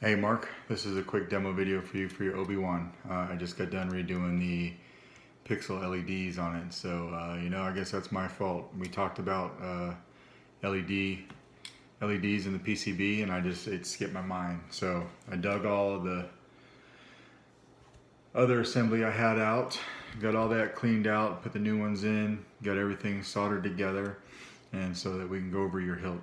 Hey Mark, this is a quick demo video for you for your Obi-Wan. I just got done redoing the pixel LEDs on it, so I guess that's my fault. We talked about LEDs in the PCB and it skipped my mind. So I dug all of the other assembly I had out, got all that cleaned out, put the new ones in, got everything soldered together, and so that we can go over your hilt.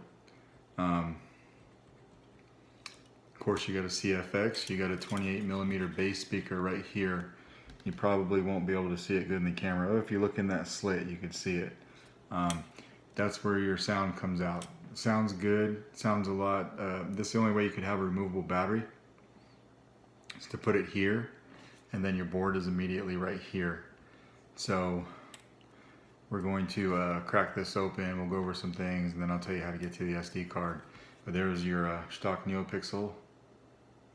Of course, you got a CFX, you got a 28mm bass speaker right here. You probably won't be able to see it good in the camera. Oh, if you look in that slit, you can see it. That's where your sound comes out. It sounds good, sounds a lot. This is the only way you could have a removable battery, is to put it here, and then your board is immediately right here. So we're going to crack this open, we'll go over some things, and then I'll tell you how to get to the SD card. But there's your stock NeoPixel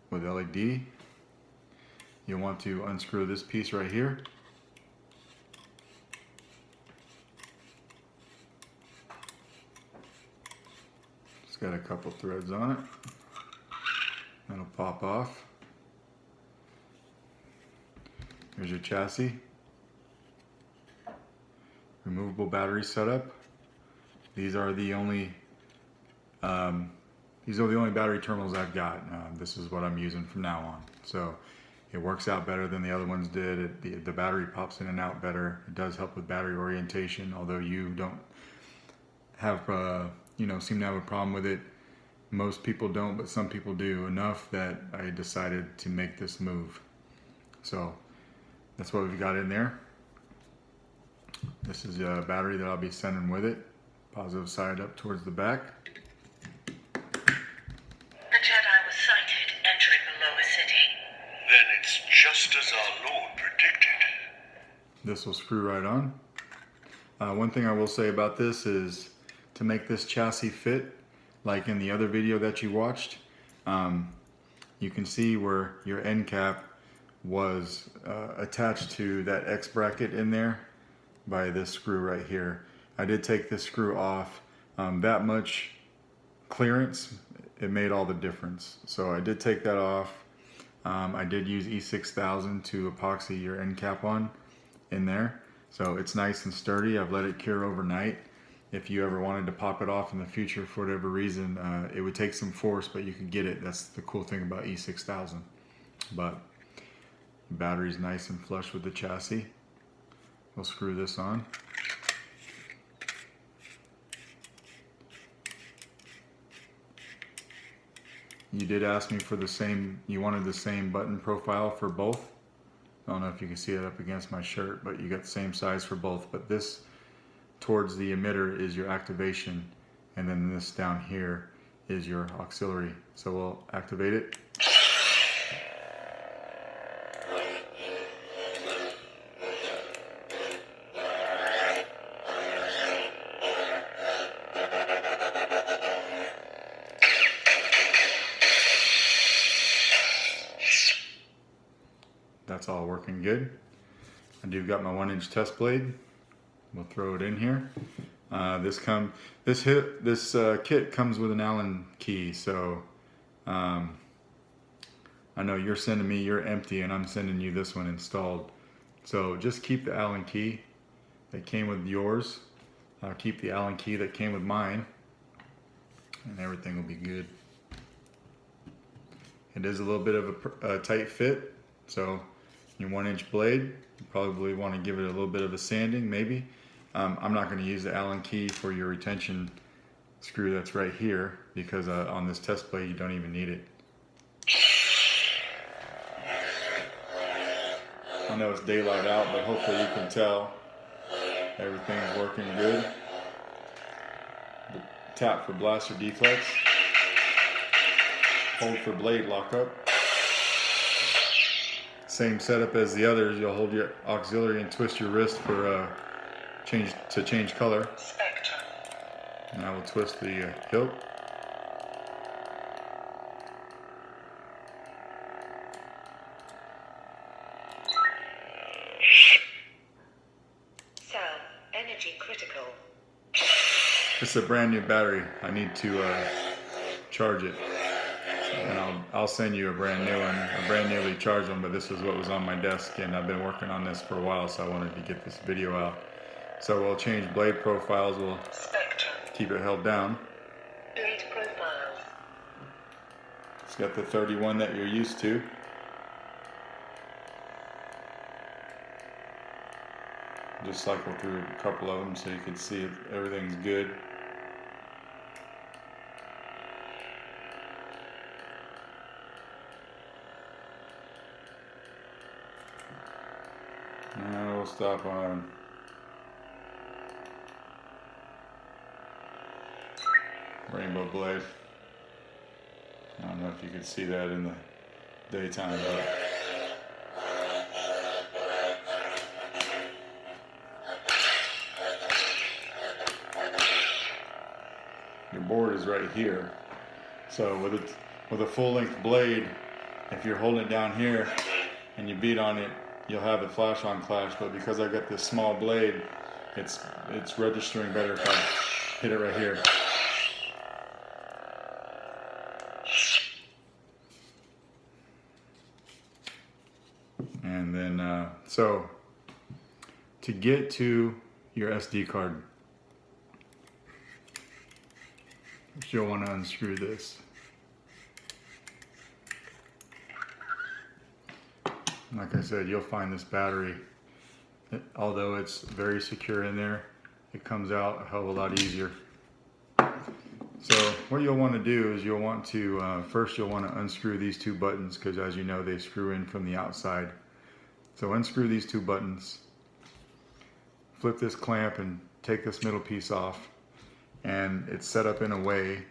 with LED. You'll want to unscrew this piece right here. It's got a couple threads on it. That'll pop off. Here's your chassis. Removable battery setup. These are the only battery terminals I've got. This is what I'm using from now on. So it works out better than the other ones did. The battery pops in and out better. It does help with battery orientation, although you don't have, seem to have a problem with it. Most people don't, but some people do, enough that I decided to make this move. So that's what we've got in there. This is a battery that I'll be sending with it. Positive side up towards the back. Then it's just as our Lord predicted. This will screw right on. One thing I will say about this is to make this chassis fit, like in the other video that you watched, you can see where your end cap was attached to that X bracket in there by this screw right here. I did take this screw off. That much clearance, it made all the difference. So I did take that off. I did use E6000 to epoxy your end cap on in there. So it's nice and sturdy. I've let it cure overnight. If you ever wanted to pop it off in the future for whatever reason, it would take some force, but you could get it. That's the cool thing about E6000. But the battery's nice and flush with the chassis. We'll screw this on. You did ask me for you wanted the same button profile for both. I don't know if you can see it up against my shirt, but you got the same size for both. But this towards the emitter is your activation, and then this down here is your auxiliary. So we'll activate it. That's all working good. I do got my 1-inch test blade. We'll throw it in here. This kit comes with an Allen key, so I know you're sending me your empty, and I'm sending you this one installed. So just keep the Allen key that came with yours. Keep the Allen key that came with mine, and everything will be good. It is a little bit of a tight fit, so your 1-inch blade, you probably want to give it a little bit of a sanding, maybe. I'm not going to use the Allen key for your retention screw that's right here, because on this test blade you don't even need it. I know it's daylight out, but hopefully you can tell everything's working good. Tap for blaster deflex. Hold for blade lockup. Same setup as the others. You'll hold your auxiliary and twist your wrist for change color. And I will twist the hilt. Sound energy critical. This is a brand new battery. I need to charge it. So and I'll send you a brand new one, a brand newly charged one, but this is what was on my desk, and I've been working on this for a while, so I wanted to get this video out. So we'll change blade profiles, we'll Spectrum. keep it held down. Blade profiles. It's got the 31 that you're used to. Just cycle through a couple of them so you can see if everything's good. And we'll stop on rainbow blade. I don't know if you can see that in the daytime, but your board is right here. So with a full length blade, if you're holding it down here and you beat on it, you'll have the flash on clash, but because I got this small blade, it's registering better if I hit it right here. And then, so to get to your SD card, you'll want to unscrew this. Like I said, you'll find this battery, although it's very secure in there, it comes out a hell of a lot easier. So what you'll want to do is you'll want to, first you'll want to unscrew these two buttons, because as you know, they screw in from the outside. So unscrew these two buttons, flip this clamp and take this middle piece off, and it's set up in a way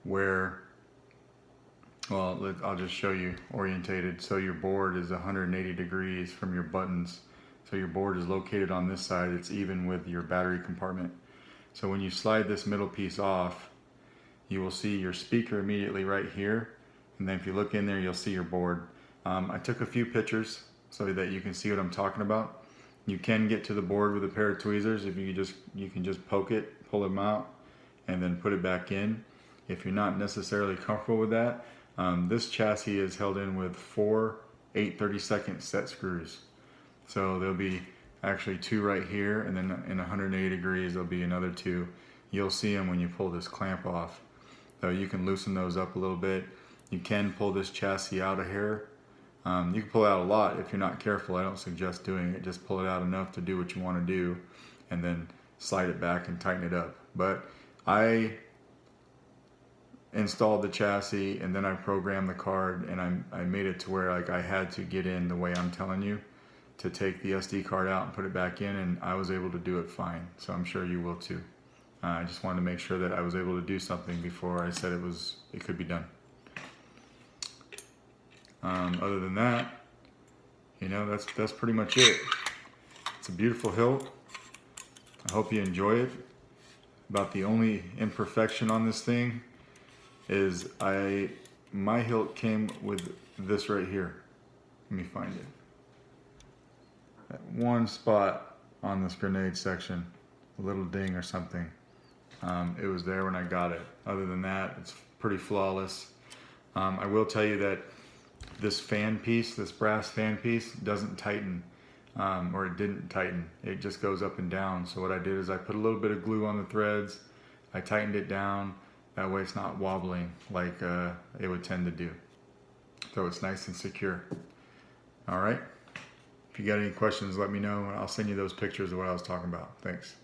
where, well, I'll just show you orientated. So your board is 180 degrees from your buttons. So your board is located on this side. It's even with your battery compartment. So when you slide this middle piece off, you will see your speaker immediately right here. And then if you look in there, you'll see your board. I took a few pictures so that you can see what I'm talking about. You can get to the board with a pair of tweezers. If you can just poke it, pull them out, and then put it back in. If you're not necessarily comfortable with that, this chassis is held in with 4 8/32 set screws. So there'll be actually 2 right here, and then in 180 degrees there'll be another 2. You'll see them when you pull this clamp off. So you can loosen those up a little bit. You can pull this chassis out a hair. You can pull it out a lot if you're not careful. I don't suggest doing it. Just pull it out enough to do what you want to do, and then slide it back and tighten it up. But I installed the chassis, and then I programmed the card, and I made it to where like I had to get in the way I'm telling you to take the SD card out and put it back in, and I was able to do it fine. So I'm sure you will too. I just wanted to make sure that I was able to do something before I said it could be done. Other than that, you know, that's pretty much it. It's a beautiful hilt. I hope you enjoy it. About the only imperfection on this thing is my hilt came with this right here. Let me find it. That one spot on this grenade section, a little ding or something. It was there when I got it. Other than that, it's pretty flawless. I will tell you that this fan piece, this brass fan piece, doesn't tighten, or it didn't tighten. It just goes up and down. So what I did is I put a little bit of glue on the threads. I tightened it down. That way it's not wobbling like it would tend to do. So it's nice and secure. All right. If you got any questions, let me know. I'll send you those pictures of what I was talking about. Thanks.